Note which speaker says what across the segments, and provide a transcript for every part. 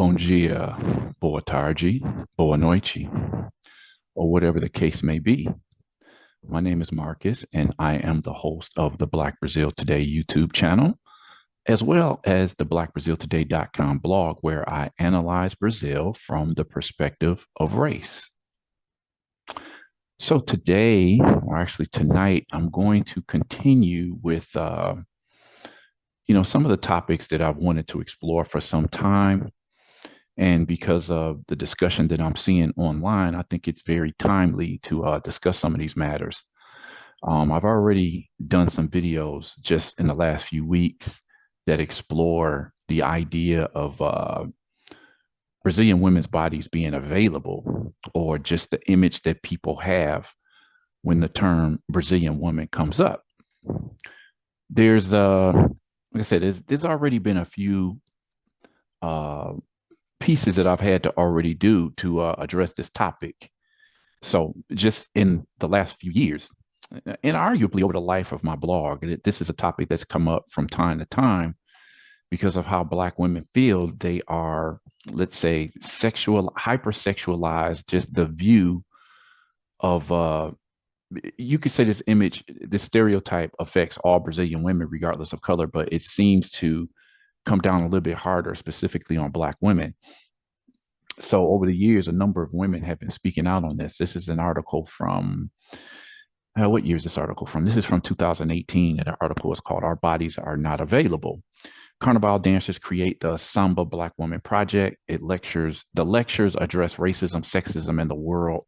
Speaker 1: Bom dia, boa tarde, boa noite, or whatever the case may be. My name is Marcus, and I am the host of the Black Brazil Today YouTube channel, as well as the blackbraziltoday.com blog, where I analyze Brazil from the perspective of race. So today, or actually tonight, I'm going to continue with some of the topics that I've wanted to explore for some time. And because of the discussion that I'm seeing online, I think it's very timely to discuss some of these matters. I've already done some videos just in the last few weeks that explore the idea of Brazilian women's bodies being available, or just the image that people have when the term Brazilian woman comes up. There's, like I said, there's already been a few uh, pieces that I've had to already do to address this topic. So just in the last few years, and arguably over the life of my blog, this is a topic that's come up from time to time because of how Black women feel. They are, let's say, hypersexualized, just the view of, you could say this image, this stereotype affects all Brazilian women, regardless of color, but it seems to come down a little bit harder, specifically on Black women. So over the years, a number of women have been speaking out on this. This is an article from, what year is this article from? This is from 2018, and the article is called "Our Bodies Are Not Available. Carnaval dancers create the Samba Black Woman Project. The lectures address racism, sexism, and the world,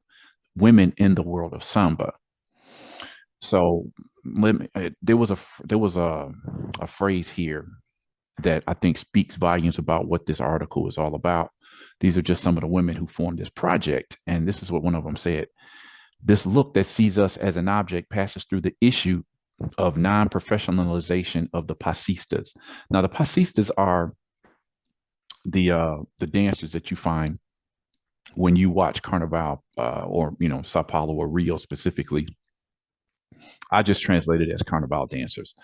Speaker 1: women in the world of Samba." So there was a phrase here that I think speaks volumes about what this article is all about. These are just some of the women who formed this project. And this is what one of them said: "This look that sees us as an object passes through the issue of non-professionalization of the passistas." Now, the passistas are the dancers that you find when you watch Carnaval, or Sao Paulo or Rio specifically. I just translated it as Carnaval dancers.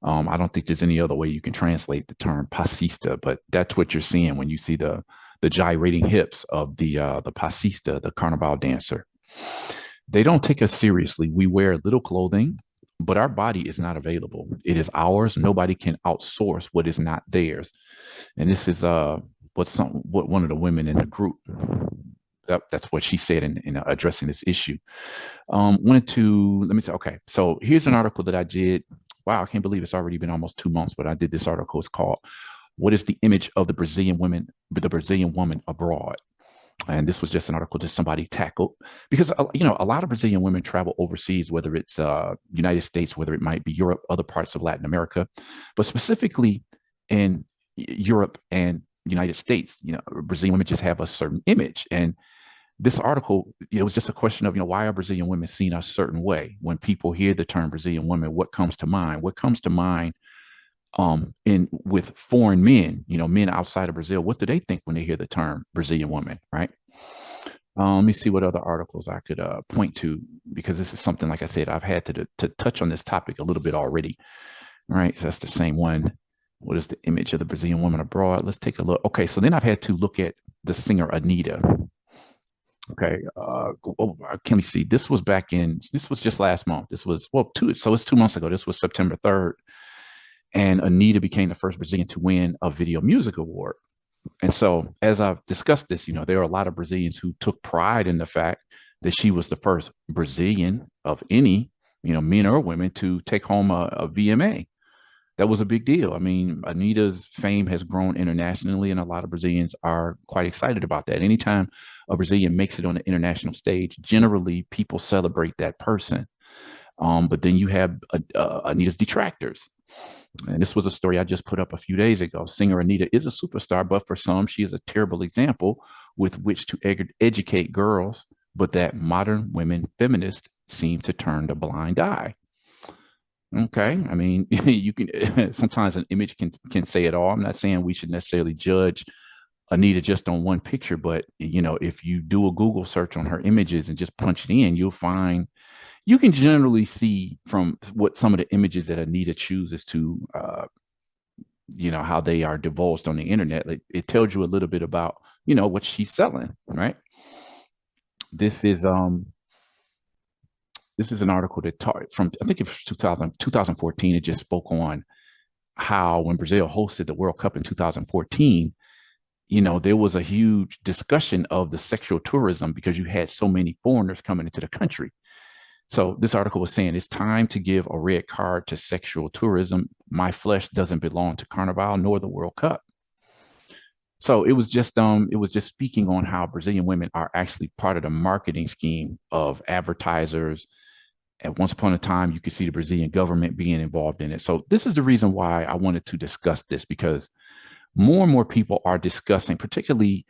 Speaker 1: I don't think there's any other way you can translate the term passista, but that's what you're seeing when you see the gyrating hips of the passista, the Carnaval dancer. "They don't take us seriously. We wear little clothing, but our body is not available. It is ours. Nobody can outsource what is not theirs." And this is what one of the women in the group, that's what she said in addressing this issue. Wanted to Let me say, okay, so here's an article that I did. Wow, I can't believe it's already been almost 2 months, but I did this article. It's called "What is the Image of the Brazilian Woman Abroad?" And this was just an article that somebody tackled because a lot of Brazilian women travel overseas, whether it's United States, whether it might be Europe, other parts of Latin America, but specifically in Europe and United States, Brazilian women just have a certain image. And this article, it was just a question of, why are Brazilian women seen a certain way? When people hear the term Brazilian woman, what comes to mind? What comes to mind in with foreign men, men outside of Brazil? What do they think when they hear the term Brazilian woman, right? Let me see what other articles I could point to, because this is something, like I said, I've had to touch on this topic a little bit already. All right, so that's the same one. What is the image of the Brazilian woman abroad? Let's take a look. Okay, so then I've had to look at the singer Anita. Okay, can we see? This was just last month. This was, it's 2 months ago. This was September 3rd. And Anita became the first Brazilian to win a Video Music Award. And so, as I've discussed this, there are a lot of Brazilians who took pride in the fact that she was the first Brazilian of any, men or women, to take home a VMA. That was a big deal. I mean, Anita's fame has grown internationally, and a lot of Brazilians are quite excited about that. Anytime a Brazilian makes it on the international stage, generally people celebrate that person. But then you have Anita's detractors. And this was a story I just put up a few days ago. Singer Anita is a superstar, but for some, she is a terrible example with which to educate girls, but that modern women feminists seem to turn a blind eye. Okay, I mean, you can sometimes an image can say it all. I'm not saying we should necessarily judge Anita just on one picture, but if you do a Google search on her images and just punch it in, you can generally see from what some of the images that Anita chooses to how they are divulged on the internet. Like, it tells you a little bit about, what she's selling, right? This is this is an article that taught from, I think it's 2014. It just spoke on how when Brazil hosted the World Cup in 2014, there was a huge discussion of the sexual tourism because you had so many foreigners coming into the country. So this article was saying it's time to give a red card to sexual tourism. My flesh doesn't belong to Carnaval nor the World Cup. So it was just speaking on how Brazilian women are actually part of the marketing scheme of advertisers. At once upon a time, you could see the Brazilian government being involved in it. So this is the reason why I wanted to discuss this, because more and more people are discussing, particularly,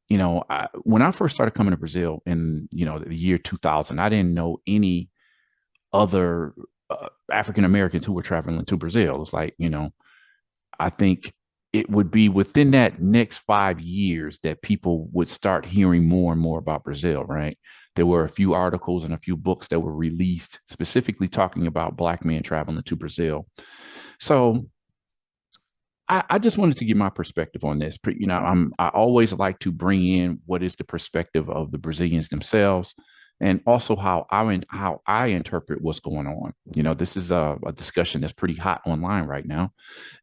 Speaker 1: when I first started coming to Brazil in, the year 2000, I didn't know any other African Americans who were traveling to Brazil. It was like, I think it would be within that next 5 years that people would start hearing more and more about Brazil, right? There were a few articles and a few books that were released specifically talking about Black men traveling to Brazil. So I just wanted to give my perspective on this. I always like to bring in what is the perspective of the Brazilians themselves, and also how I interpret what's going on. This is a discussion that's pretty hot online right now,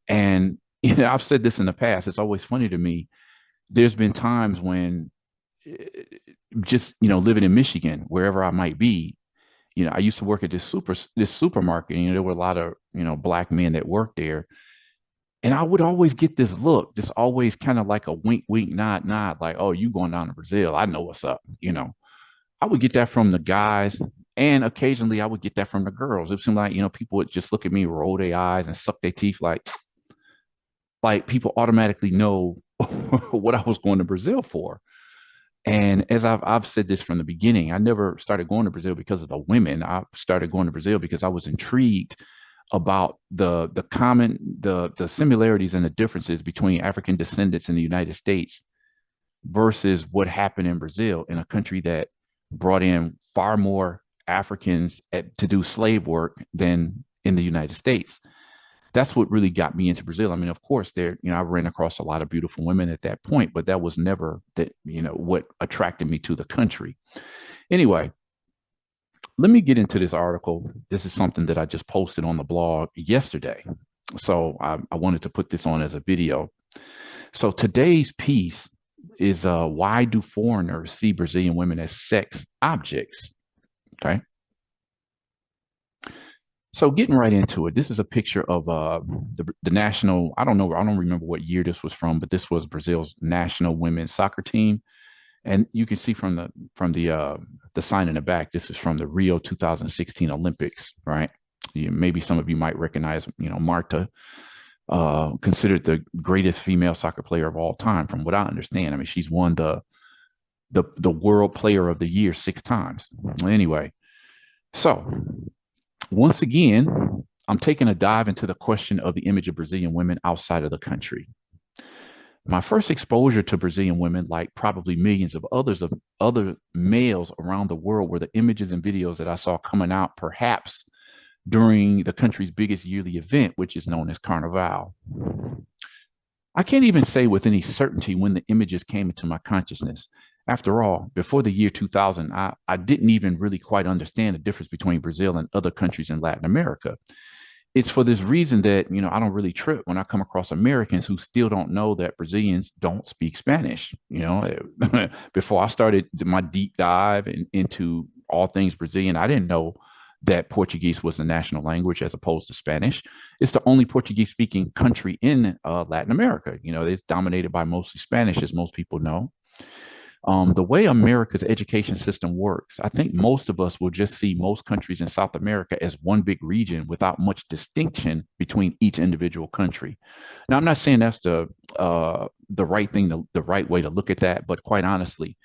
Speaker 1: and I've said this in the past. It's always funny to me. There's been times when, eh, just living in Michigan, wherever I might be, I used to work at this supermarket. There were a lot of Black men that worked there, and I would always get this look, just always kind of like a wink, wink, nod, nod, like, oh, you going down to Brazil? I know what's up. I would get that from the guys, and occasionally I would get that from the girls. It seemed like people would just look at me, roll their eyes, and suck their teeth, like people automatically know what I was going to Brazil for. And as I've said this from the beginning, I never started going to Brazil because of the women. I started going to Brazil because I was intrigued about the similarities and the differences between African descendants in the United States versus what happened in Brazil, in a country that brought in far more Africans to do slave work than in the United States. That's what really got me into Brazil. I mean, of course, I ran across a lot of beautiful women at that point, but that was never what attracted me to the country. Anyway, let me get into this article. This is something that I just posted on the blog yesterday. So I wanted to put this on as a video. So today's piece is why do foreigners see Brazilian women as sex objects? Okay. So getting right into it, this is a picture of the national. I don't know. I don't remember what year this was from, but this was Brazil's national women's soccer team, and you can see from the sign in the back. This is from the Rio 2016 Olympics, right? Maybe some of you might recognize, Marta, considered the greatest female soccer player of all time, from what I understand. I mean, she's won the World Player of the Year 6 times. Anyway, so once again, I'm taking a dive into the question of the image of Brazilian women outside of the country. My first exposure to Brazilian women, like probably millions of other males around the world, were the images and videos that I saw coming out perhaps during the country's biggest yearly event, which is known as Carnaval. I can't even say with any certainty when the images came into my consciousness. After all, before the year 2000, I didn't even really quite understand the difference between Brazil and other countries in Latin America. It's for this reason that, I don't really trip when I come across Americans who still don't know that Brazilians don't speak Spanish. Before I started my deep dive into all things Brazilian, I didn't know that Portuguese was the national language as opposed to Spanish. It's the only Portuguese speaking country in Latin America. It's dominated by mostly Spanish, as most people know. The way America's education system works, I think most of us will just see most countries in South America as one big region without much distinction between each individual country. Now, I'm not saying that's the right thing, the right way to look at that, but quite honestly,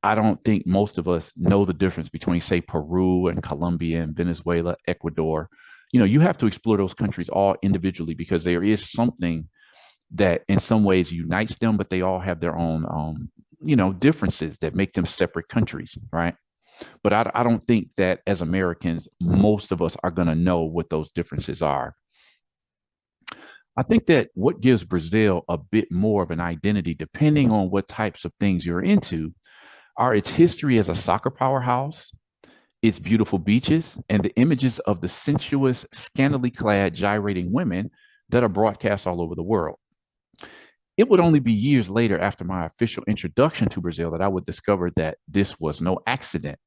Speaker 1: I don't think most of us know the difference between, say, Peru and Colombia and Venezuela, Ecuador. You have to explore those countries all individually, because there is something that in some ways unites them, but they all have their own differences that make them separate countries, right? But I don't think that as Americans, most of us are going to know what those differences are. I think that what gives Brazil a bit more of an identity, depending on what types of things you're into, are its history as a soccer powerhouse, its beautiful beaches, and the images of the sensuous, scantily clad, gyrating women that are broadcast all over the world. It would only be years later, after my official introduction to Brazil, that I would discover that this was no accident.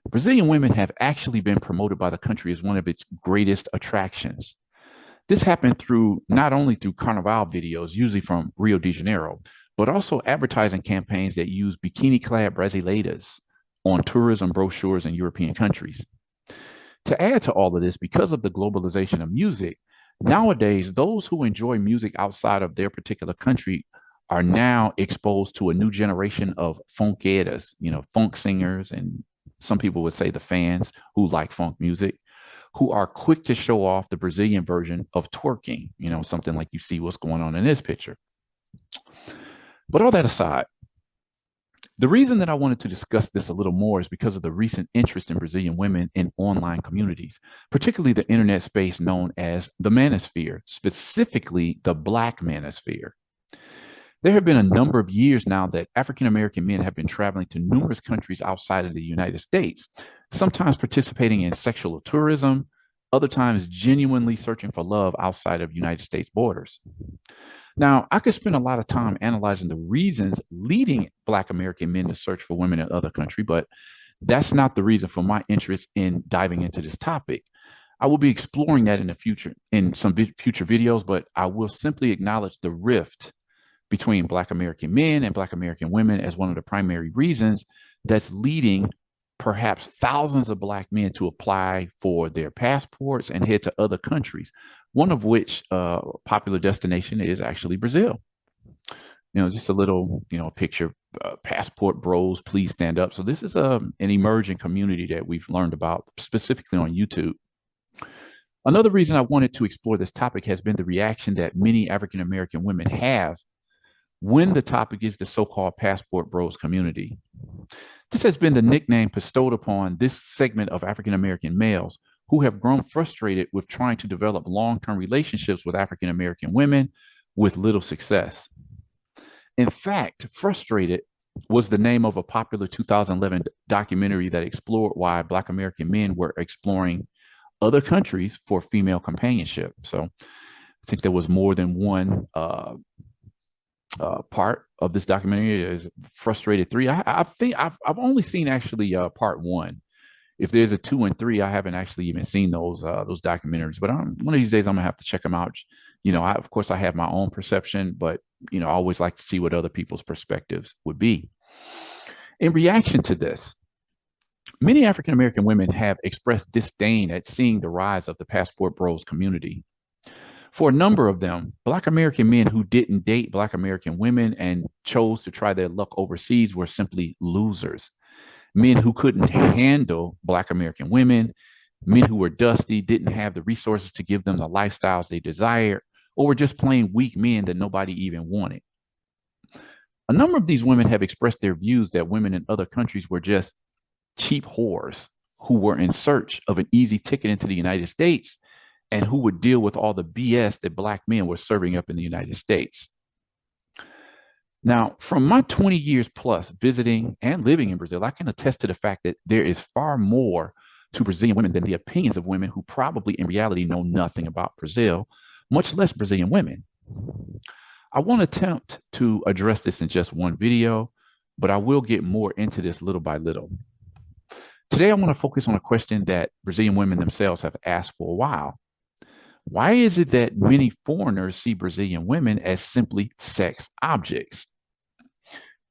Speaker 1: Brazilian women have actually been promoted by the country as one of its greatest attractions. This happened through not only through Carnaval videos, usually from Rio de Janeiro, but also advertising campaigns that use bikini clad brasileiras on tourism brochures in European countries. To add to all of this, because of the globalization of music, nowadays, those who enjoy music outside of their particular country are now exposed to a new generation of funkeiras, funk singers, and some people would say the fans who like funk music, who are quick to show off the Brazilian version of twerking, something like you see what's going on in this picture. But all that aside, the reason that I wanted to discuss this a little more is because of the recent interest in Brazilian women in online communities, particularly the internet space known as the manosphere, specifically the Black manosphere. There have been a number of years now that African American men have been traveling to numerous countries outside of the United States, sometimes participating in sexual tourism, other times genuinely searching for love outside of United States borders. Now, I could spend a lot of time analyzing the reasons leading Black American men to search for women in other countries, but that's not the reason for my interest in diving into this topic. I will be exploring that in the future in some future videos, but I will simply acknowledge the rift between Black American men and Black American women as one of the primary reasons that's leading perhaps thousands of Black men to apply for their passports and head to other countries, one of which popular destination is actually Brazil. Just a little, picture, passport bros, please stand up. So this is an emerging community that we've learned about specifically on YouTube. Another reason I wanted to explore this topic has been the reaction that many African American women have when the topic is the so-called passport bros community. This has been the nickname bestowed upon this segment of African American males who have grown frustrated with trying to develop long-term relationships with African American women with little success. In fact, Frustrated was the name of a popular 2011 documentary that explored why Black American men were exploring other countries for female companionship. So I think there was more than one part of this documentary. Is Frustrated 3. I think I've only seen actually part 1. If there's a 2 and 3, I haven't actually even seen those documentaries. But one of these days I'm gonna have to check them out. Of course I have my own perception, but I always like to see what other people's perspectives would be. In reaction to this, many African American women have expressed disdain at seeing the rise of the passport bros community. For a number of them, Black American men who didn't date Black American women and chose to try their luck overseas were simply losers. Men who couldn't handle Black American women, men who were dusty, didn't have the resources to give them the lifestyles they desired, or were just plain weak men that nobody even wanted. A number of these women have expressed their views that women in other countries were just cheap whores who were in search of an easy ticket into the United States and who would deal with all the BS that Black men were serving up in the United States. Now, from my 20 years plus visiting and living in Brazil, I can attest to the fact that there is far more to Brazilian women than the opinions of women who probably in reality know nothing about Brazil, much less Brazilian women. I won't attempt to address this in just one video, but I will get more into this little by little. Today, I want to focus on a question that Brazilian women themselves have asked for a while. Why is it that many foreigners see Brazilian women as simply sex objects?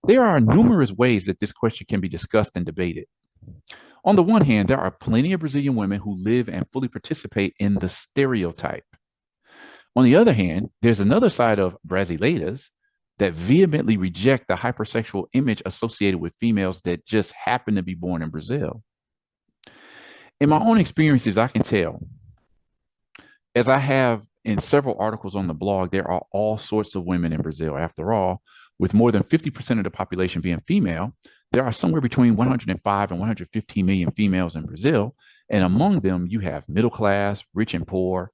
Speaker 1: There are numerous ways that this question can be discussed and debated. On the one hand, there are plenty of Brazilian women who live and fully participate in the stereotype. On the other hand, there's another side of brasileiras that vehemently reject the hypersexual image associated with females that just happen to be born in Brazil. In my own experiences, I can tell, as I have in several articles on the blog, there are all sorts of women in Brazil. After all, with more than 50% of the population being female, there are somewhere between 105 and 115 million females in Brazil. And among them, you have middle class, rich and poor,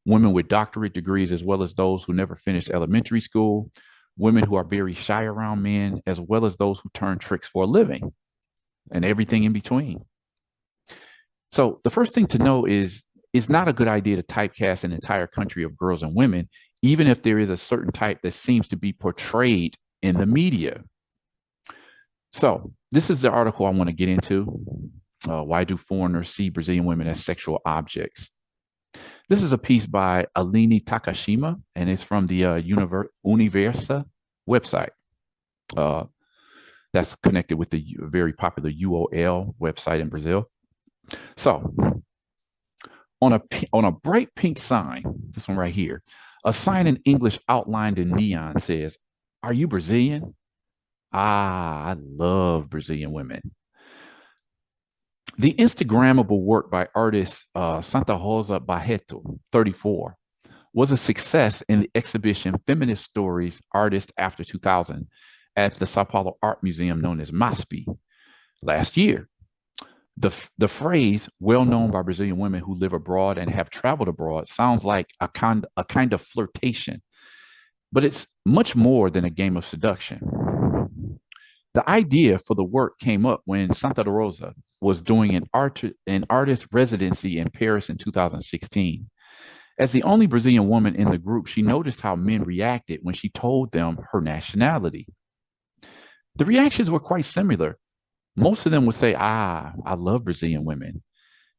Speaker 1: women with doctorate degrees, as well as those who never finished elementary school, women who are very shy around men, as well as those who turn tricks for a living, and everything in between. So the first thing to know is it's not a good idea to typecast an entire country of girls and women, even if there is a certain type that seems to be portrayed in the media. So this is the article I want to get into. Why do foreigners see Brazilian women as sexual objects? This is a piece by Aline Takashima, and it's from the Universa website. That's connected with the very popular UOL website in Brazil. So, on a bright pink sign, this one right here, a sign in English outlined in neon says, "Are you Brazilian?" Ah, I love Brazilian women. The Instagrammable work by artist Santa Rosa Barreto, 34, was a success in the exhibition Feminist Stories Artist After 2000 at the Sao Paulo Art Museum known as MASP last year. The phrase, well known by Brazilian women who live abroad and have traveled abroad, sounds like a kind of flirtation, but it's much more than a game of seduction. The idea for the work came up when Santa Rosa was doing an artist residency in Paris in 2016. As the only Brazilian woman in the group, she noticed how men reacted when she told them her nationality. The reactions were quite similar. Most of them would say, "Ah, I love Brazilian women."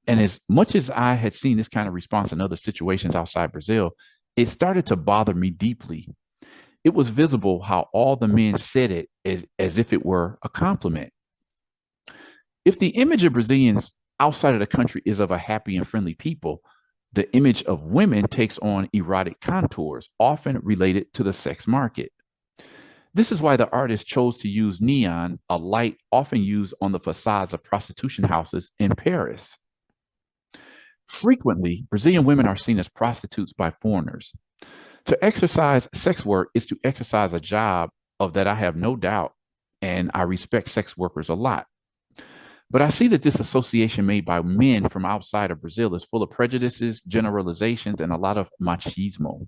Speaker 1: And as much as I had seen this kind of response in other situations outside Brazil, it started to bother me deeply. It was visible how all the men said it as if it were a compliment. If the image of Brazilians outside of the country is of a happy and friendly people, the image of women takes on erotic contours, often related to the sex market. This is why the artist chose to use neon, a light often used on the facades of prostitution houses in Paris. Frequently, Brazilian women are seen as prostitutes by foreigners. To exercise sex work is to exercise a job of that I have no doubt, and I respect sex workers a lot. But I see that this association made by men from outside of Brazil is full of prejudices, generalizations, and a lot of machismo.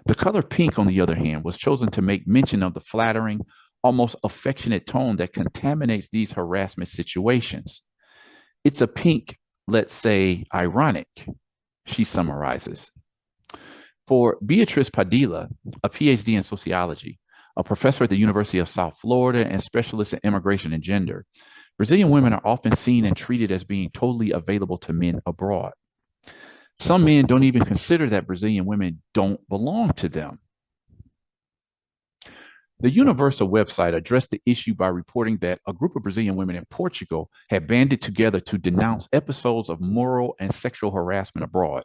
Speaker 1: The color pink, on the other hand, was chosen to make mention of the flattering, almost affectionate tone that contaminates these harassment situations. It's a pink, let's say, ironic, she summarizes. For Beatriz Padilla, a PhD in sociology, a professor at the University of South Florida, and specialist in immigration and gender, Brazilian women are often seen and treated as being totally available to men abroad. Some men don't even consider that Brazilian women don't belong to them. The Universal website addressed the issue by reporting that a group of Brazilian women in Portugal had banded together to denounce episodes of moral and sexual harassment abroad.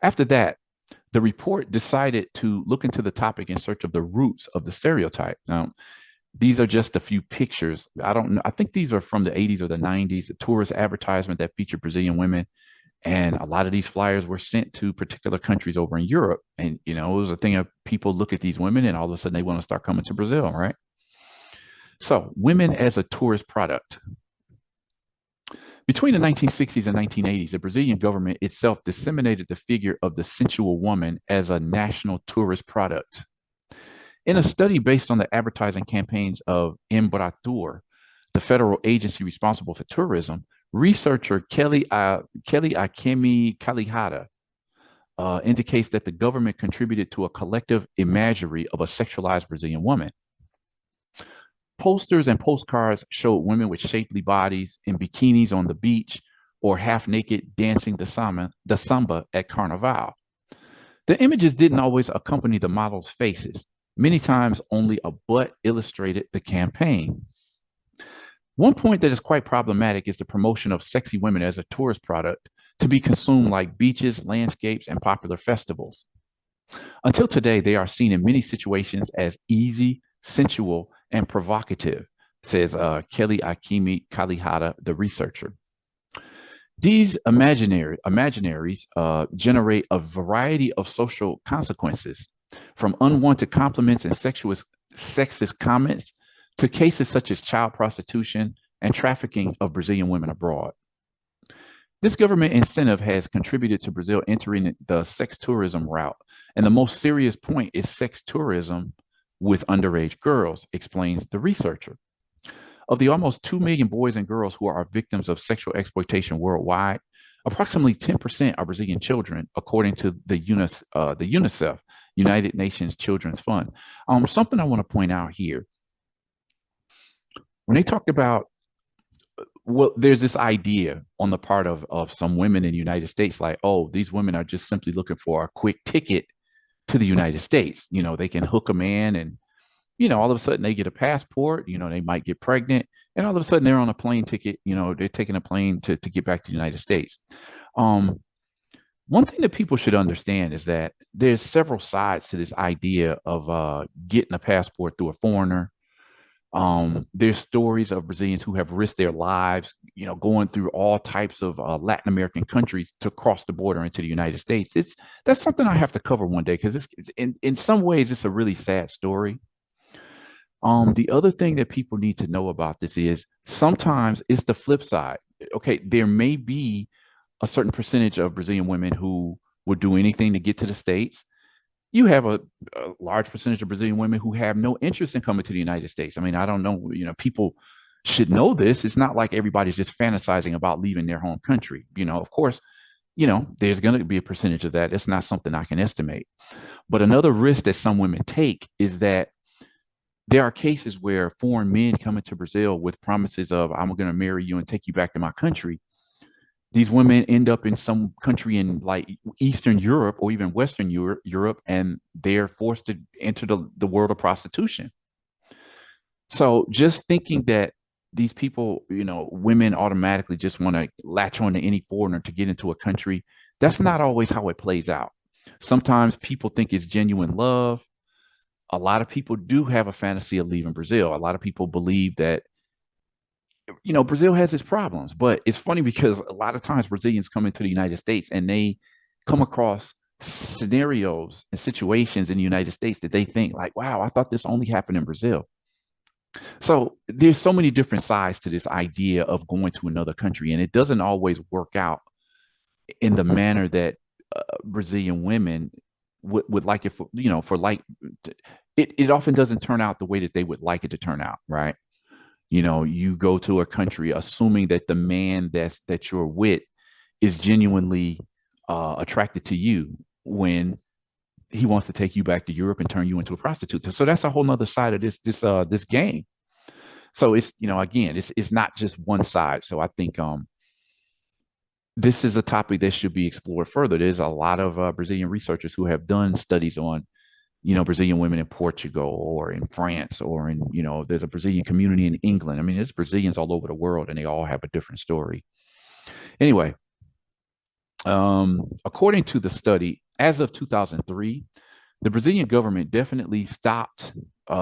Speaker 1: After that, the report decided to look into the topic in search of the roots of the stereotype. Now, these are just a few pictures. I don't know. I think these are from the 80s or the 90s, a tourist advertisement that featured Brazilian women. And a lot of these flyers were sent to particular countries over in Europe. And, it was a thing of people look at these women and all of a sudden they want to start coming to Brazil, right? So, women as a tourist product. Between the 1960s and 1980s, the Brazilian government itself disseminated the figure of the sensual woman as a national tourist product. In a study based on the advertising campaigns of Embratur, the federal agency responsible for tourism, researcher Kelly Akemi Kalihata indicates that the government contributed to a collective imagery of a sexualized Brazilian woman. Posters and postcards showed women with shapely bodies in bikinis on the beach or half naked dancing the samba at Carnaval. The images didn't always accompany the models' faces. Many times, only a butt illustrated the campaign. One point that is quite problematic is the promotion of sexy women as a tourist product to be consumed like beaches, landscapes, and popular festivals. Until today, they are seen in many situations as easy, sensual, and provocative, says Kelly Akemi Kalihata, the researcher. These imaginaries generate a variety of social consequences, from unwanted compliments and sexist comments to cases such as child prostitution and trafficking of Brazilian women abroad. This government incentive has contributed to Brazil entering the sex tourism route. And the most serious point is sex tourism with underage girls, explains the researcher. Of the almost 2 million boys and girls who are victims of sexual exploitation worldwide, approximately 10% are Brazilian children, according to the UNICEF, United Nations Children's Fund. Something I want to point out here when they talk about, well, there's this idea on the part of some women in the United States, like, oh, these women are just simply looking for a quick ticket to the United States. They can hook a man and, all of a sudden they get a passport, they might get pregnant, and all of a sudden they're on a plane ticket, they're taking a plane to get back to the United States. Um, One thing that people should understand is that there's several sides to this idea of getting a passport through a foreigner. There's stories of Brazilians who have risked their lives, going through all types of Latin American countries to cross the border into the United States. That's something I have to cover one day because it's in some ways it's a really sad story. The other thing that people need to know about this is sometimes it's the flip side. Okay, there may be a certain percentage of Brazilian women who would do anything to get to the States. You have a large percentage of Brazilian women who have no interest in coming to the United States. I mean, I don't know, people should know this. It's not like everybody's just fantasizing about leaving their home country. Of course, there's going to be a percentage of that. It's not something I can estimate. But another risk that some women take is that there are cases where foreign men come into Brazil with promises of, I'm going to marry you and take you back to my country. These women end up in some country in like Eastern Europe or even Western Europe, and they're forced to enter the world of prostitution. So just thinking that these people, women automatically just want to latch on to any foreigner to get into a country, that's not always how it plays out. Sometimes people think it's genuine love. A lot of people do have a fantasy of leaving Brazil. A lot of people believe that, Brazil has its problems, but it's funny because a lot of times Brazilians come into the United States and they come across scenarios and situations in the United States that they think like, wow, I thought this only happened in Brazil. So there's so many different sides to this idea of going to another country, and it doesn't always work out in the manner that Brazilian women would like it for, for like it often doesn't turn out the way that they would like it to turn out, right? You go to a country assuming that the man that you're with is genuinely attracted to you when he wants to take you back to Europe and turn you into a prostitute. So that's a whole nother side of this game. So it's, again, it's not just one side. So I think this is a topic that should be explored further. There's a lot of Brazilian researchers who have done studies on, Brazilian women in Portugal or in France or in, there's a Brazilian community in England. I mean, there's Brazilians all over the world and they all have a different story. Anyway, according to the study, as of 2003, the Brazilian government definitely stopped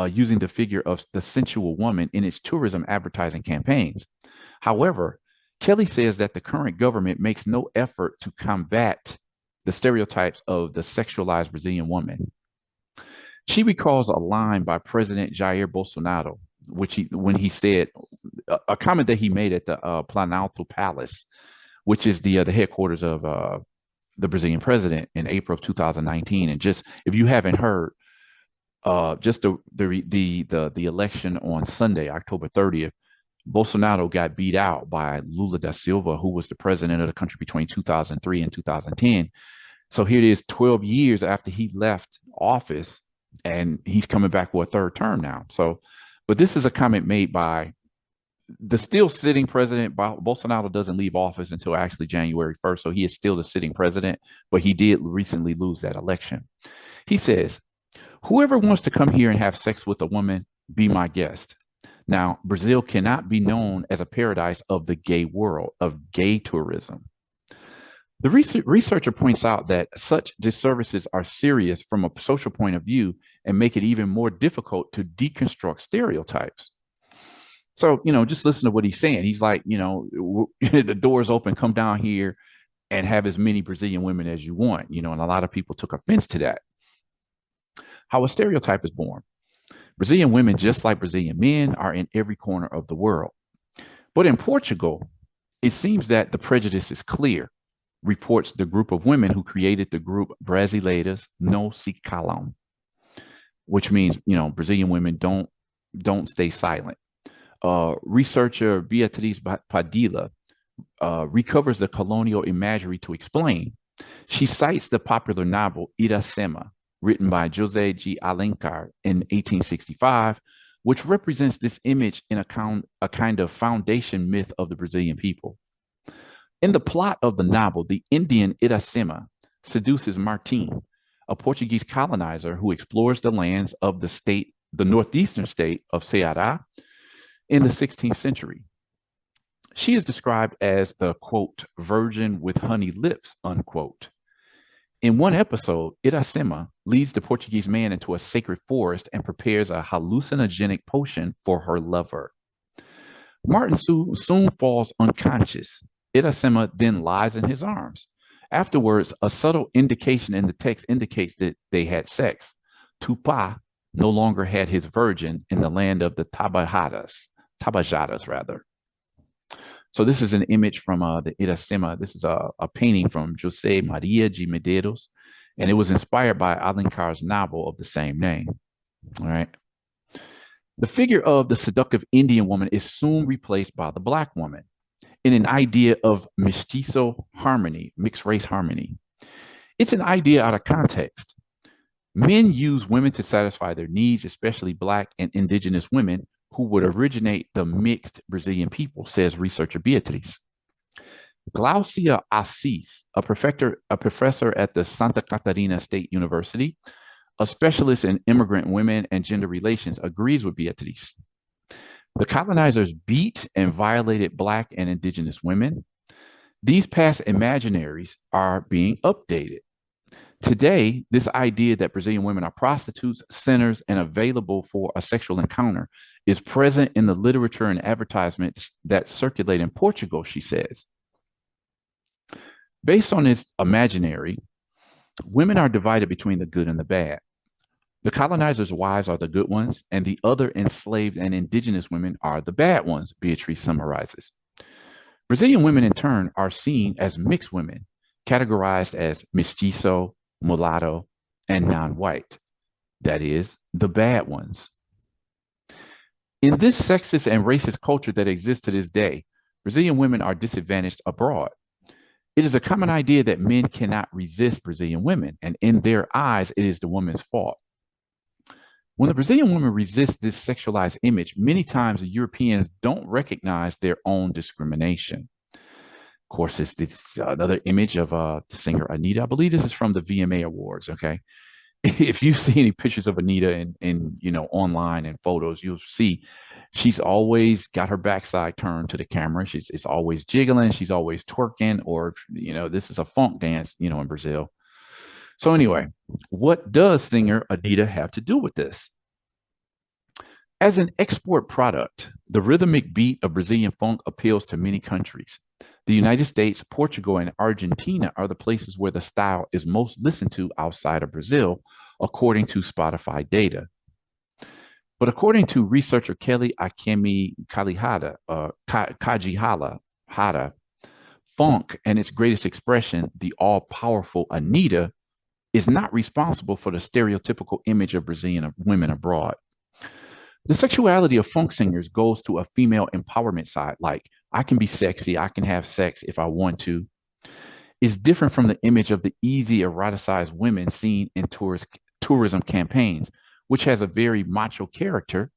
Speaker 1: using the figure of the sensual woman in its tourism advertising campaigns. However, Kelly says that the current government makes no effort to combat the stereotypes of the sexualized Brazilian woman. She recalls a line by President Jair Bolsonaro, when he said a comment that he made at the Planalto Palace, which is the headquarters of the Brazilian president, in April of 2019. And just if you haven't heard, just the election on Sunday, October 30th, Bolsonaro got beat out by Lula da Silva, who was the president of the country between 2003 and 2010. So here it is 12 years after he left office, and he's coming back for a third term now. So, but this is a comment made by the still sitting president. Bolsonaro doesn't leave office until actually January 1st. So he is still the sitting president, but he did recently lose that election. He says, whoever wants to come here and have sex with a woman, be my guest. Now, Brazil cannot be known as a paradise of the gay world, of gay tourism. The researcher points out that such disservices are serious from a social point of view and make it even more difficult to deconstruct stereotypes. So, just listen to what he's saying. He's like, the door's open, come down here and have as many Brazilian women as you want, and a lot of people took offense to that. How a stereotype is born. Brazilian women, just like Brazilian men, are in every corner of the world. But in Portugal, It seems that the prejudice is clear, reports the group of women who created the group Brasileiras no se calam, which means, Brazilian women don't stay silent. Researcher Beatriz Padilla recovers the colonial imagery to explain. She cites the popular novel Iracema, written by Jose G. Alencar in 1865, which represents this image in a kind of foundation myth of the Brazilian people. In the plot of the novel, the Indian Iracema seduces Martin, a Portuguese colonizer who explores the lands of the northeastern state of Ceará in the 16th century. She is described as the, quote, virgin with honey lips, unquote. In one episode, Iracema leads the Portuguese man into a sacred forest and prepares a hallucinogenic potion for her lover. Martin soon falls unconscious. Iracema then lies in his arms. Afterwards, a subtle indication in the text indicates that they had sex. Tupá no longer had his virgin in the land of the Tabajadas rather. So this is an image from the Iracema. This is a painting from José Maria de Medeiros, and it was inspired by Alencar's novel of the same name. All right. The figure of the seductive Indian woman is soon replaced by the Black woman in an idea of mestizo harmony, mixed race harmony. It's an idea out of context. Men use women to satisfy their needs, especially Black and indigenous women who would originate the mixed Brazilian people, says researcher Beatriz. Glaucia Assis, a professor at the Santa Catarina State University, a specialist in immigrant women and gender relations, agrees with Beatriz. The colonizers beat and violated Black and indigenous women. These past imaginaries are being updated. Today, this idea that Brazilian women are prostitutes, sinners, and available for a sexual encounter is present in the literature and advertisements that circulate in Portugal, she says. Based on this imaginary, women are divided between the good and the bad. The colonizers' wives are the good ones, and the other enslaved and indigenous women are the bad ones, Beatriz summarizes. Brazilian women, in turn, are seen as mixed women, categorized as mestizo, mulatto, and non-white. That is, the bad ones. In this sexist and racist culture that exists to this day, Brazilian women are disadvantaged abroad. It is a common idea that men cannot resist Brazilian women, and in their eyes, it is the woman's fault. When the Brazilian woman resists this sexualized image, many times the Europeans don't recognize their own discrimination. Of course, it's this another image of the singer Anita. I believe this is from the VMA Awards. Okay, if you see any pictures of Anita in online and photos, you'll see she's always got her backside turned to the camera. It's always jiggling. She's always twerking, or this is a funk dance, in Brazil. So anyway, what does singer Anita have to do with this? As an export product, the rhythmic beat of Brazilian funk appeals to many countries. The United States, Portugal, and Argentina are the places where the style is most listened to outside of Brazil, according to Spotify data. But according to researcher Kelly Akemi Kajihala, funk and its greatest expression, the all-powerful Anita, is not responsible for the stereotypical image of Brazilian women abroad. The sexuality of funk singers goes to a female empowerment side, like, I can be sexy, I can have sex if I want to. Is different from the image of the easy eroticized women seen in tourism campaigns, which has a very macho character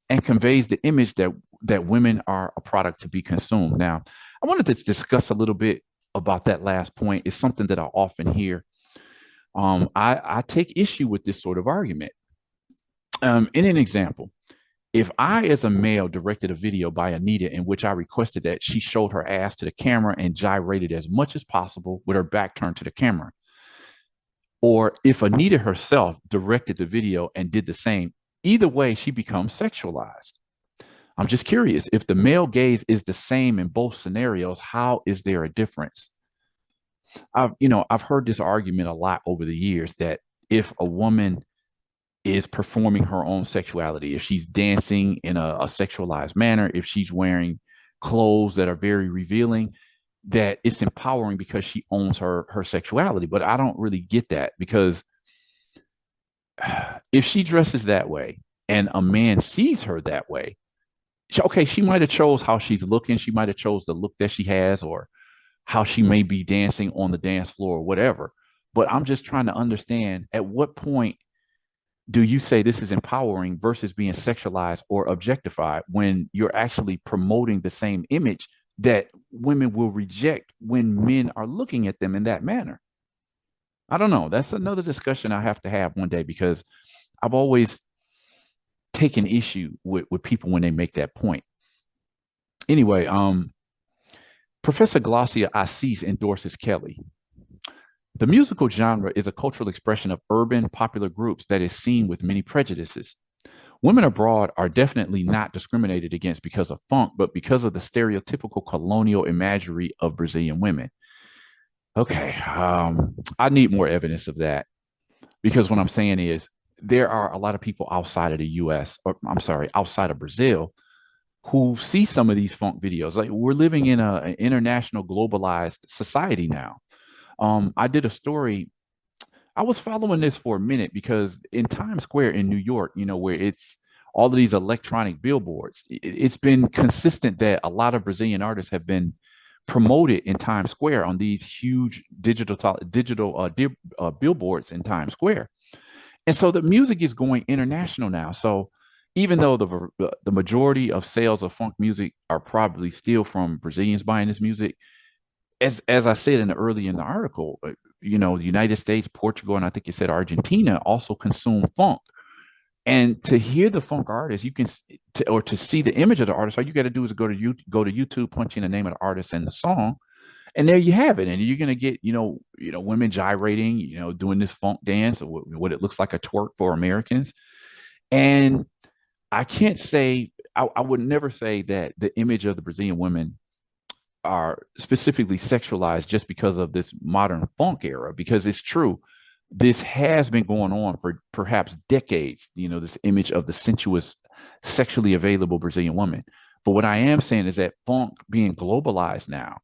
Speaker 1: and conveys the image that women are a product to be consumed. Now, I wanted to discuss a little bit about that last point. It's something that I often hear. I take issue with this sort of argument. In an example, if I, as a male, directed a video by Anita in which I requested that she showed her ass to the camera and gyrated as much as possible with her back turned to the camera, or if Anita herself directed the video and did the same, either way, she becomes sexualized. I'm just curious, if the male gaze is the same in both scenarios, how is there a difference? I've heard this argument a lot over the years that if a woman is performing her own sexuality, if she's dancing in a sexualized manner, if she's wearing clothes that are very revealing, that it's empowering because she owns her sexuality. But I don't really get that, because if she dresses that way and a man sees her that way, okay, she might have chose how she's looking, she might have chose the look that she has, or how she may be dancing on the dance floor or whatever. But I'm just trying to understand, at what point do you say this is empowering versus being sexualized or objectified, when you're actually promoting the same image that women will reject when men are looking at them in that manner? I don't know. That's another discussion I have to have one day, because I've always taken issue with people when they make that point. Anyway, Professor Glossier Assis endorses Kelly. The musical genre is a cultural expression of urban popular groups that is seen with many prejudices. Women abroad are definitely not discriminated against because of funk, but because of the stereotypical colonial imagery of Brazilian women. Okay, I need more evidence of that, because what I'm saying is there are a lot of people outside of the US, or I'm sorry, outside of Brazil, who see some of these funk videos. Like, we're living in an international globalized society now. I did a story. I was following this for a minute, because in Times Square in New York, where it's all of these electronic billboards, it's been consistent that a lot of Brazilian artists have been promoted in Times Square on these huge digital billboards in Times Square. And so the music is going international now. So even though the majority of sales of funk music are probably still from Brazilians buying this music, as I said early in the article, the United States, Portugal, and I think you said Argentina also consume funk. And to hear the funk artist, you can, or to see the image of the artist, all you got to do is go to YouTube, punch in the name of the artist and the song, and there you have it. And you're gonna get, women gyrating, doing this funk dance, or what it looks like a twerk for Americans. And I can't say, I would never say that the image of the Brazilian women are specifically sexualized just because of this modern funk era, because it's true. This has been going on for perhaps decades, this image of the sensuous, sexually available Brazilian woman. But what I am saying is that funk being globalized now,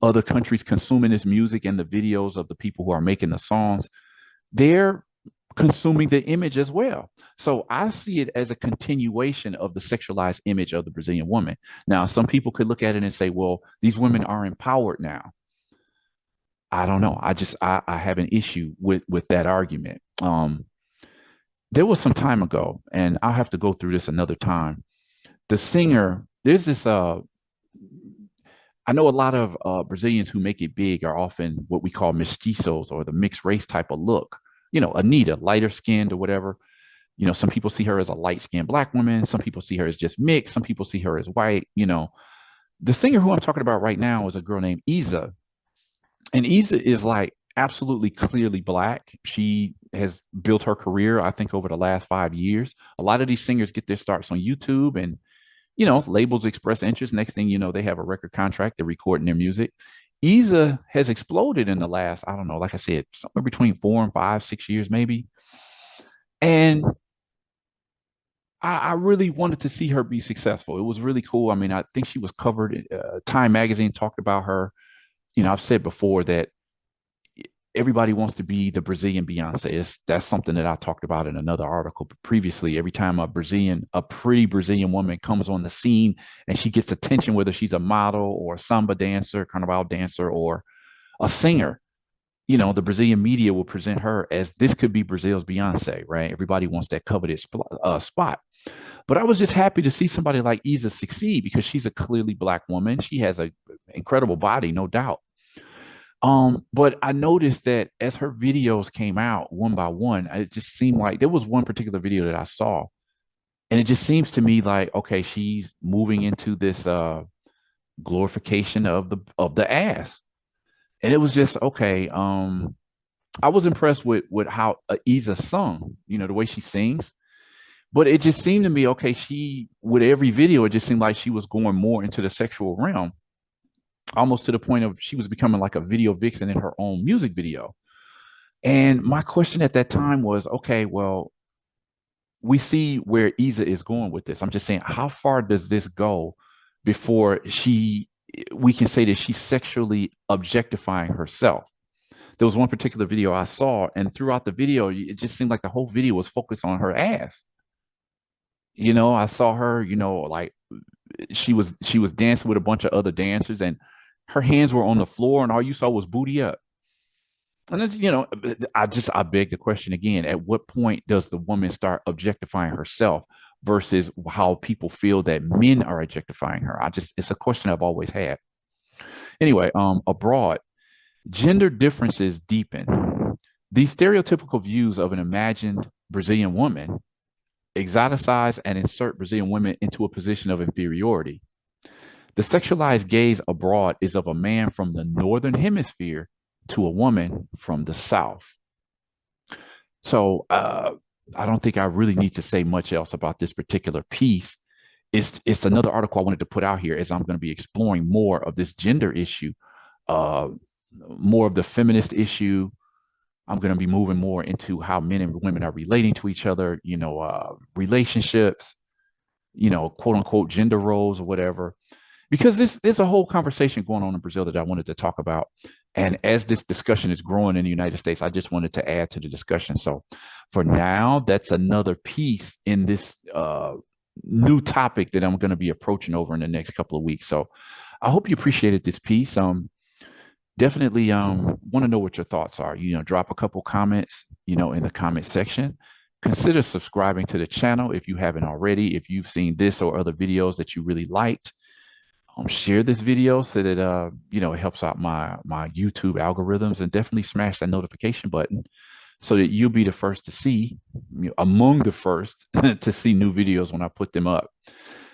Speaker 1: other countries consuming this music and the videos of the people who are making the songs, they're consuming the image as well. So I see it as a continuation of the sexualized image of the Brazilian woman. Now, some people could look at it and say, well, these women are empowered now. I don't know. I have an issue with that argument. There was some time ago, and I'll have to go through this another time. The singer, there's this I know a lot of Brazilians who make it big are often what we call mestizos, or the mixed race type of look. Anita, lighter skinned or whatever. Some people see her as a light skinned black woman. Some people see her as just mixed. Some people see her as white. The singer who I'm talking about right now is a girl named Isa. And Isa is like absolutely clearly black. She has built her career, I think, over the last 5 years. A lot of these singers get their starts on YouTube, and labels express interest. Next thing you know, they have a record contract, they're recording their music. Isa has exploded in the last, I don't know, like I said, somewhere between 4 and 5, 6 years, maybe. And I really wanted to see her be successful. It was really cool. I mean, I think she was covered. Time magazine talked about her. I've said before that everybody wants to be the Brazilian Beyonce. That's something that I talked about in another article previously. Every time a pretty Brazilian woman comes on the scene and she gets attention, whether she's a model or a samba dancer, carnaval dancer, or a singer, the Brazilian media will present her as this could be Brazil's Beyonce, right? Everybody wants that coveted spot. But I was just happy to see somebody like Isa succeed, because she's a clearly black woman. She has an incredible body, no doubt. But I noticed that as her videos came out one by one, it just seemed like there was one particular video that I saw, and it just seems to me like, okay, she's moving into this glorification of the ass. And it was just okay. I was impressed with how Isa sung, the way she sings. But it just seemed to me, okay, with every video, it just seemed like she was going more into the sexual realm, almost to the point of she was becoming like a video vixen in her own music video. And my question at that time was, okay, well, we see where Isa is going with this. I'm just saying, how far does this go before we can say that she's sexually objectifying herself. There was one particular video I saw, and throughout the video, it just seemed like the whole video was focused on her ass. I saw her, like she was dancing with a bunch of other dancers, and her hands were on the floor, and all you saw was booty up. And then, I beg the question again: at what point does the woman start objectifying herself versus how people feel that men are objectifying her? It's a question I've always had. Anyway, abroad, gender differences deepen. These stereotypical views of an imagined Brazilian woman exoticize and insert Brazilian women into a position of inferiority. The sexualized gaze abroad is of a man from the northern hemisphere to a woman from the south. So I don't think I really need to say much else about this particular piece. It's another article I wanted to put out here as I'm going to be exploring more of this gender issue, uh, more of the feminist issue. I'm going to be moving more into how men and women are relating to each other, relationships, quote unquote gender roles or whatever. Because there's a whole conversation going on in Brazil that I wanted to talk about. And as this discussion is growing in the United States, I just wanted to add to the discussion. So for now, that's another piece in this new topic that I'm going to be approaching over in the next couple of weeks. So I hope you appreciated this piece. Definitely want to know what your thoughts are. Drop a couple comments, in the comment section. Consider subscribing to the channel if you haven't already. If you've seen this or other videos that you really liked, share this video so that it helps out my YouTube algorithms, and definitely smash that notification button so that you'll be the first to see, among the first to see new videos when I put them up.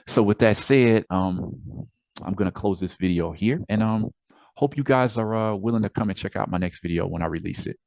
Speaker 1: So with that said, I'm going to close this video here, and hope you guys are willing to come and check out my next video when I release it.